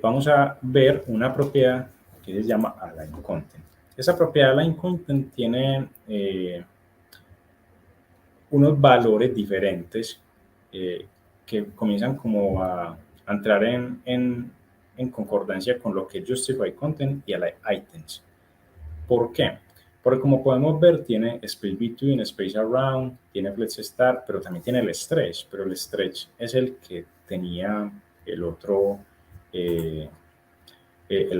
vamos a ver una propiedad que se llama Align Content. Esa propiedad Align Content tiene unos valores diferentes que comienzan como a entrar en concordancia con lo que es Justify Content y Align Items. ¿Por qué? Porque como podemos ver, tiene Space Between, Space Around, tiene Flex Start, pero también tiene el Stretch, pero el Stretch es el que tenía el otro, el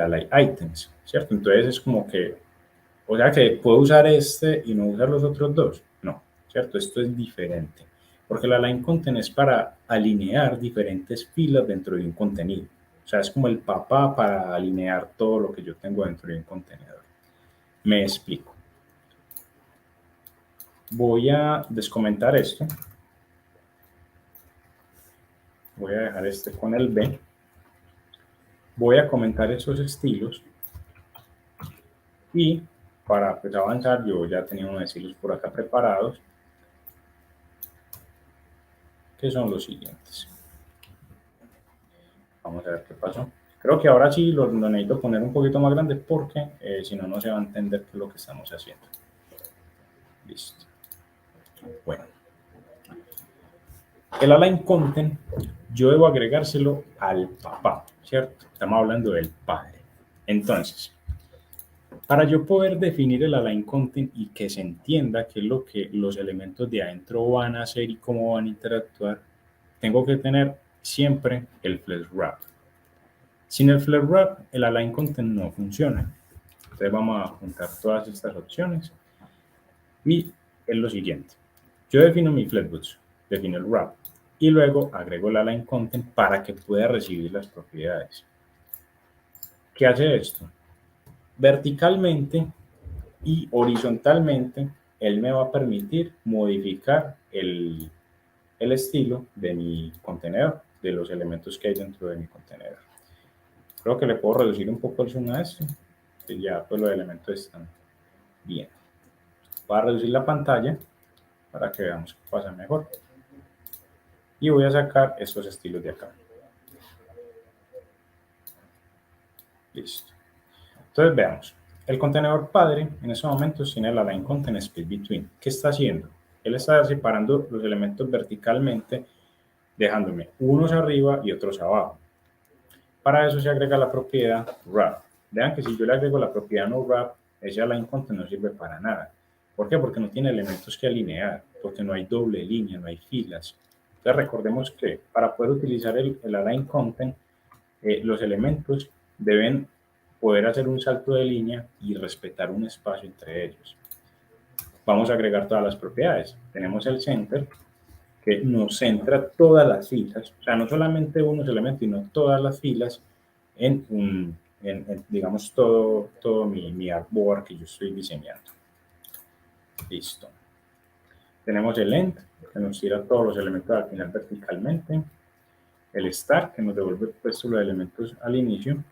Align Items, ¿cierto? Entonces es como que, o sea que puedo usar este y no usar los otros dos. No, ¿cierto? Esto es diferente. Porque el Align Content es para alinear diferentes filas dentro de un contenido. O sea, es como el papá para alinear todo lo que yo tengo dentro de un contenedor. Me explico. Voy a descomentar esto. Voy a dejar este con el B. Voy a comentar esos estilos. Y para pues, avanzar, yo ya tenía unos estilos por acá preparados, que son los siguientes. Vamos a ver qué pasó. Creo que ahora sí lo necesito poner un poquito más grande porque si no, no se va a entender qué es lo que estamos haciendo. Listo. Bueno. El Align Content, yo debo agregárselo al papá, ¿cierto? Estamos hablando del padre. Entonces, para yo poder definir el Align Content y que se entienda qué es lo que los elementos de adentro van a hacer y cómo van a interactuar, tengo que tener siempre el Flex Wrap. Sin el Flex Wrap, el Align Content no funciona. Entonces vamos a juntar todas estas opciones y es lo siguiente. Yo defino mi Flatbooks, defino el wrap y luego agrego el Align Content para que pueda recibir las propiedades. ¿Qué hace esto? Verticalmente y horizontalmente, él me va a permitir modificar el estilo de mi contenedor, de los elementos que hay dentro de mi contenedor. Creo que le puedo reducir un poco el zoom a esto, que ya pues los elementos están bien. Voy a reducir la pantalla para que veamos qué pasa mejor. Y voy a sacar estos estilos de acá. Listo. Entonces veamos. El contenedor padre en estos momentos tiene el Align Content Space Between. ¿Qué está haciendo? Él está separando los elementos verticalmente, dejándome unos arriba y otros abajo. Para eso se agrega la propiedad Wrap. Vean que si yo le agrego la propiedad no Wrap, ese Align Content no sirve para nada. ¿Por qué? Porque no tiene elementos que alinear, porque no hay doble línea, no hay filas. Entonces recordemos que para poder utilizar el Align Content, los elementos deben poder hacer un salto de línea y respetar un espacio entre ellos. Vamos a agregar todas las propiedades. Tenemos el center, que nos centra todas las filas, o sea, no solamente unos elementos, sino todas las filas en digamos, todo mi artboard que yo estoy diseñando. Listo. Tenemos el end, que nos tira todos los elementos al final verticalmente. El start, que nos devuelve pues, los elementos al inicio.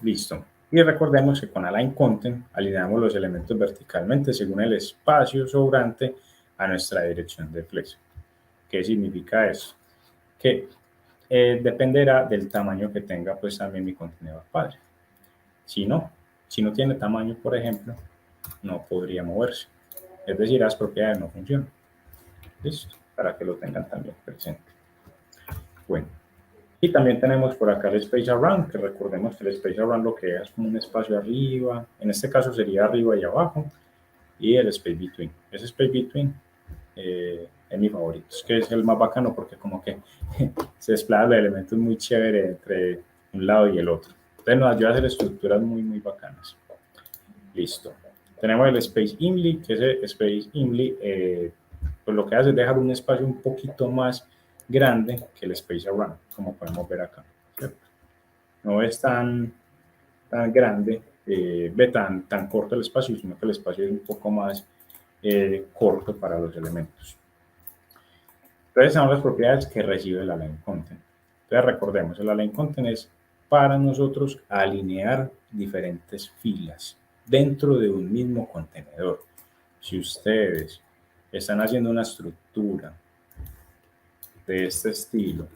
Listo. Y recordemos que con Align Content alineamos los elementos verticalmente según el espacio sobrante a nuestra dirección de flex. ¿Qué significa eso? Que dependerá del tamaño que tenga pues también mi contenedor padre. Si no tiene tamaño, por ejemplo, no podría moverse. Es decir, las propiedades no funcionan. Listo, para que lo tengan también presente. Bueno, y también tenemos por acá el Space Around, que recordemos que el Space Around lo que es como un espacio arriba, en este caso sería arriba y abajo, y el Space Between. Ese Space Between es mi favorito, es que es el más bacano porque como que se desplazan los elementos muy chévere entre un lado y el otro. Entonces nos ayuda a hacer estructuras muy, muy bacanas. Listo. Tenemos el Space Inly, que ese Space Inly, pues lo que hace es dejar un espacio un poquito más grande que el Space Around, como podemos ver acá, ¿cierto? No es tan grande, tan corto el espacio, sino que el espacio es un poco más corto para los elementos. Entonces son las propiedades que recibe el Align Content. Entonces recordemos, el Align Content es para nosotros alinear diferentes filas dentro de un mismo contenedor. Si ustedes están haciendo una estructura de este estilo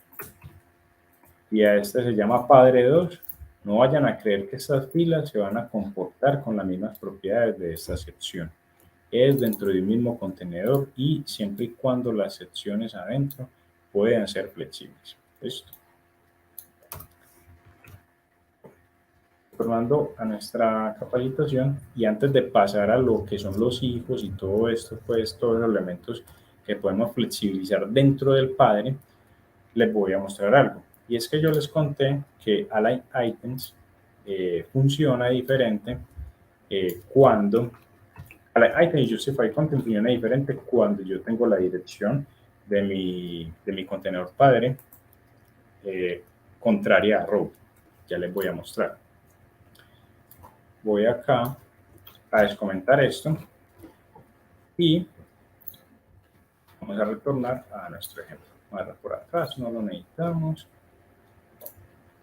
y a este se llama padre 2, no vayan a creer que estas filas se van a comportar con las mismas propiedades de esta sección. Es dentro de un mismo contenedor y siempre y cuando las secciones adentro puedan ser flexibles. ¿Listo? Formando a nuestra capacitación, y antes de pasar a lo que son los hijos y todo esto, pues todos los elementos que podemos flexibilizar dentro del padre, les voy a mostrar algo. Y es que yo les conté que Align Items funciona diferente cuando Align Items y Justify Content funciona diferente cuando yo tengo la dirección de mi contenedor padre contraria a row. Ya les voy a mostrar. Voy acá a descomentar esto y vamos a retornar a nuestro ejemplo. Vamos a por acá, no lo necesitamos.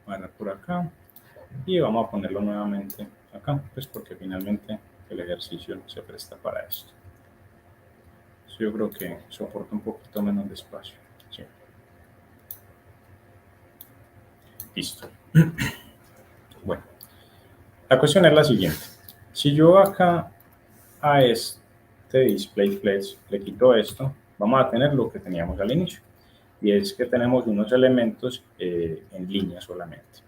Vamos a por acá y vamos a ponerlo nuevamente acá, pues porque finalmente el ejercicio se presta para esto. Yo creo que soporta un poquito menos de espacio. Sí. Listo. Bueno, la cuestión es la siguiente. Si yo acá a este display flex le quito esto, vamos a tener lo que teníamos al inicio, y es que tenemos unos elementos en línea solamente.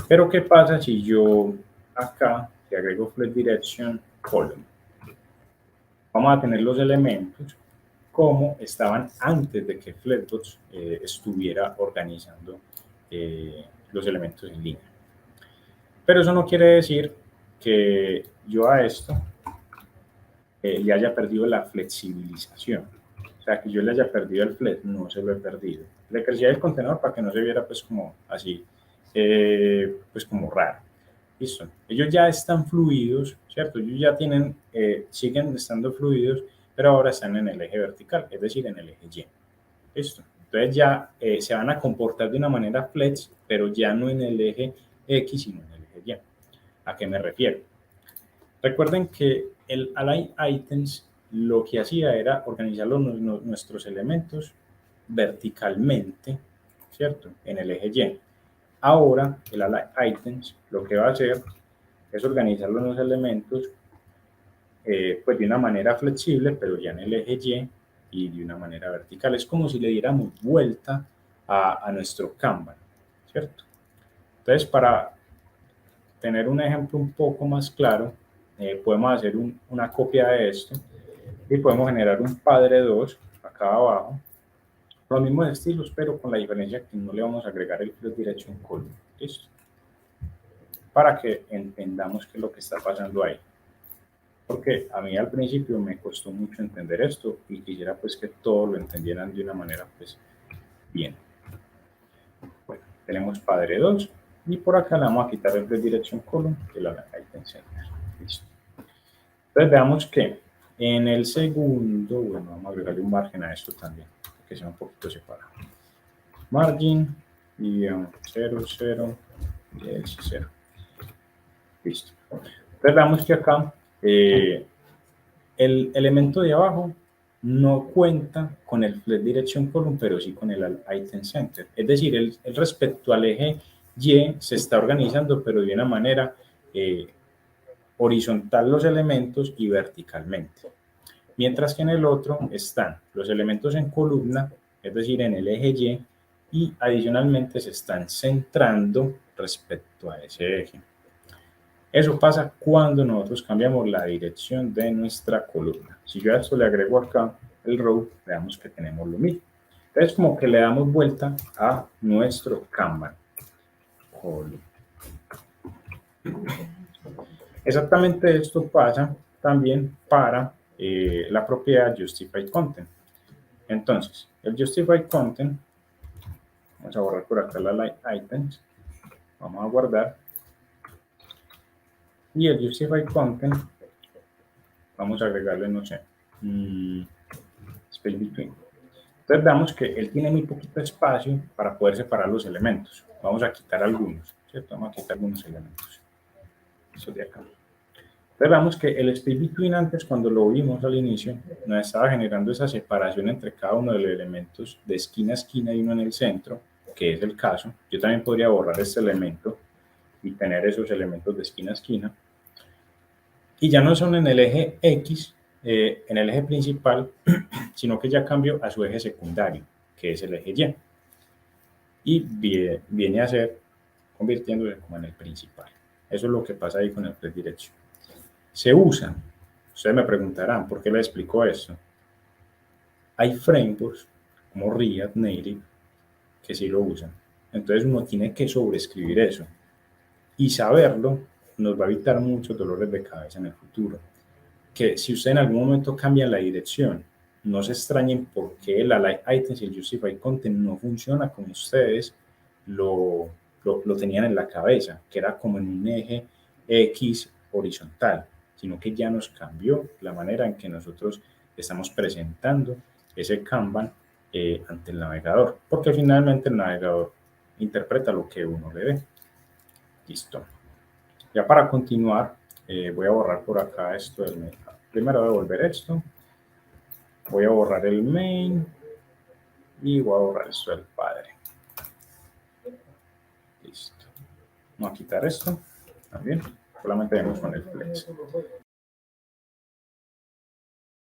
Pero ¿qué pasa si yo acá le agrego flex direction column? Vamos a tener los elementos como estaban antes de que Flexbox estuviera organizando los elementos en línea. Pero eso no quiere decir que yo a esto le haya perdido la flexibilización. O sea, que yo le haya perdido el flex, no se lo he perdido. Le crecía el contenedor para que no se viera pues como así, pues como raro. Listo. Ellos ya están fluidos, ¿cierto? Ellos ya tienen, siguen estando fluidos, pero ahora están en el eje vertical, es decir, en el eje Y. Listo. Entonces ya se van a comportar de una manera flex, pero ya no en el eje X, sino en el eje Y. ¿A qué me refiero? Recuerden que el Align Items lo que hacía era organizar nuestros elementos verticalmente, ¿cierto? En el eje Y. Ahora, el Align Items lo que va a hacer es organizar los elementos pues de una manera flexible, pero ya en el eje Y de una manera vertical. Es como si le diéramos vuelta a nuestro Kanban, ¿cierto? Entonces, para tener un ejemplo un poco más claro, podemos hacer una copia de esto y podemos generar un padre 2 acá abajo, los mismos estilos, pero con la diferencia que no le vamos a agregar el flex direction column. ¿Listo? Para que entendamos qué es lo que está pasando ahí. Porque a mí al principio me costó mucho entender esto y quisiera pues que todos lo entendieran de una manera pues bien. Bueno, tenemos padre 2 y por acá le vamos a quitar el flex direction column que la item center. Listo. Entonces veamos que en el segundo, bueno, vamos a agregarle un margen a esto también, que sea un poquito separado. Margin y 0, 0 y el 0. Listo. Entonces veamos que acá el elemento de abajo no cuenta con el flex direction column, pero sí con el item center. Es decir, el respecto al eje Y se está organizando, pero de una manera horizontal los elementos y verticalmente. Mientras que en el otro están los elementos en columna, es decir, en el eje Y adicionalmente se están centrando respecto a ese eje. Eso pasa cuando nosotros cambiamos la dirección de nuestra columna. Si yo a esto le agrego acá el row, veamos que tenemos lo mismo. Entonces, como que le damos vuelta a nuestro Kanban. Exactamente esto pasa también para la propiedad Justified Content. Entonces, el Justified Content, vamos a borrar por acá la items, vamos a guardar, y el Justified Content, vamos a agregarle, no sé, space between. Entonces veamos que él tiene muy poquito espacio para poder separar los elementos. Vamos a quitar algunos, ¿cierto? Vamos a quitar algunos elementos. Eso de acá. Entonces veamos que el space between antes, cuando lo vimos al inicio, nos estaba generando esa separación entre cada uno de los elementos de esquina a esquina y uno en el centro, que es el caso, yo también podría borrar este elemento y tener esos elementos de esquina a esquina. Y ya no son en el eje X, en el eje principal, sino que ya cambio a su eje secundario, que es el eje Y. Y viene a ser convirtiéndose como en el principal. Eso es lo que pasa ahí con el flex direction. Se usa, ustedes me preguntarán, ¿por qué les explico esto? Hay frameworks como React Native que sí lo usan. Entonces uno tiene que sobreescribir eso. Y saberlo nos va a evitar muchos dolores de cabeza en el futuro. Que si usted en algún momento cambia la dirección, no se extrañen por qué el Align Items y el Justify Content no funciona como ustedes lo tenían en la cabeza, que era como en un eje X horizontal, sino que ya nos cambió la manera en que nosotros estamos presentando ese Kanban ante el navegador, porque finalmente el navegador interpreta lo que uno le ve. Listo. Ya para continuar, voy a borrar por acá esto del main. Primero voy a devolver esto. Voy a borrar el main y voy a borrar esto del padre. Listo. Vamos a quitar esto también. Solamente vemos con el flex.